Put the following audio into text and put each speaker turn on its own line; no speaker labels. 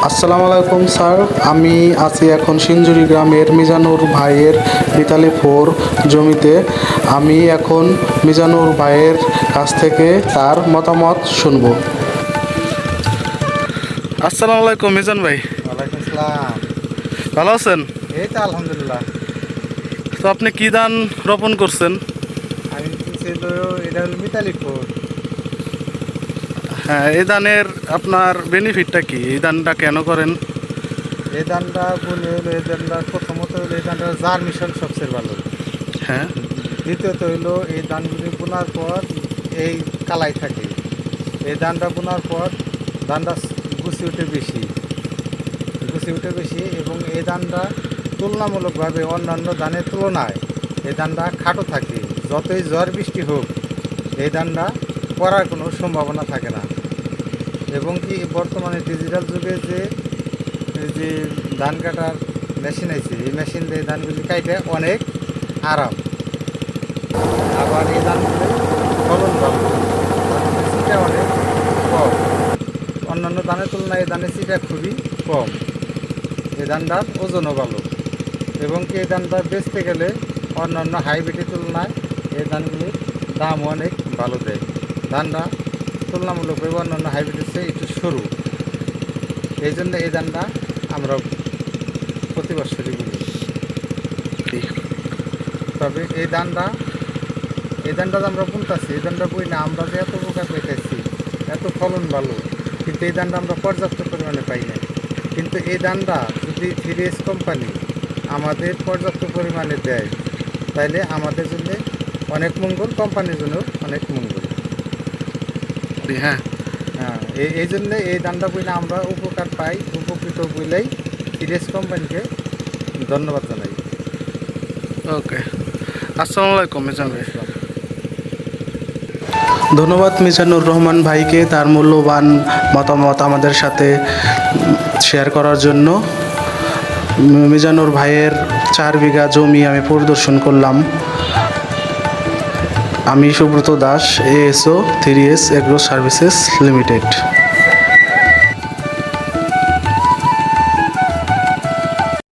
আসসালামু আলাইকুম স্যার, আমি আছি এখন সিঞ্জুরি গ্রামের মিজানুর ভাইয়ের মিতালি ফোর জমিতে। আমি এখন মিজানুর ভাইয়ের কাছ থেকে তার মতামত শুনব। আসসালামু আলাইকুম মিজান ভাই,
ওয়ালাইকুম আসসালাম।
ভালো আছেন?
এই তো আলহামদুলিল্লাহ।
তো আপনি কি ধান রোপণ করছেন?
আমি ছিল, এটা হলো মিতালি ফোর।
হ্যাঁ, এই ধানের আপনার বেনিফিটটা কি? এই ধানটা কেন করেন?
এই ধানটা বলে হলো, এই ধানটা প্রথমত হলো এই ধানটা জার্মিশন সবচেয়ে ভালো।
হ্যাঁ,
দ্বিতীয়ত হইলো এই ধানগুলি বোনার পর এই কালাই থাকে। এই ধানটা বোনার পর ধানটা গুছি উঠে বেশি এবং এই ধানটা তুলনামূলকভাবে অন্যান্য ধানের তুলনায় এই ধানটা খাটো থাকে। যতই ঝড় বৃষ্টি হোক এই ধানটা পড়ার কোনো সম্ভাবনা থাকে না। এবং কি বর্তমানে ডিজিটাল যুগে যে এই যে ধান কাটার মেশিন আছে, এই মেশিন দিয়ে ধানগুলি কাটে অনেক আরাম। আবার এই ধানগুলি ফলন ভালো, ধানের চিটা অনেক কম। অন্যান্য ধানের তুলনায় এই ধানের চিটা খুবই কম। এই ধানটার ওজনও ভালো এবং কি এই ধানটা বেচতে গেলে অন্যান্য হাইব্রিডের তুলনায় এই ধানগুলির দাম অনেক ভালো দেয়। ধানটা তুলনামূলকভাবে অন্যান্য হাইব্রিডের চেয়ে একটু সরু, এই জন্য এই ধানটা আমরা প্রতি বছরই বলি। তবে এই ধানটা আমরা বুনতেছি, এই ধানটা বই না আমরা যে এত উপকার পাইতেছি, এত ফলন ভালো, কিন্তু এই ধানটা আমরা পর্যাপ্ত পরিমাণে পাই না। কিন্তু এই ধানটা যদি 3S কোম্পানি আমাদের পর্যাপ্ত পরিমাণে দেয় তাইলে আমাদের জন্য অনেক মঙ্গল, কোম্পানির জন্য অনেক মঙ্গল।
হ্যাঁ,
হ্যাঁ, এই জন্যে এই ধানটা বইলে আমরা উপকার পাই, উপকৃত বলেই 3S কোম্পানিকে ধন্যবাদ জানাই।
ওকে। আসসালামু আলাইকুম মিজান ভাই। ধন্যবাদ মিজানুর রহমান ভাইকে তার মূল্যবান মতামত আমাদের সাথে শেয়ার করার জন্য। মিজানুর ভাইয়ের 4 বিঘা জমি আমি পরিদর্শন করলাম। আমি Subrata Das, ASO 3S agro services limited.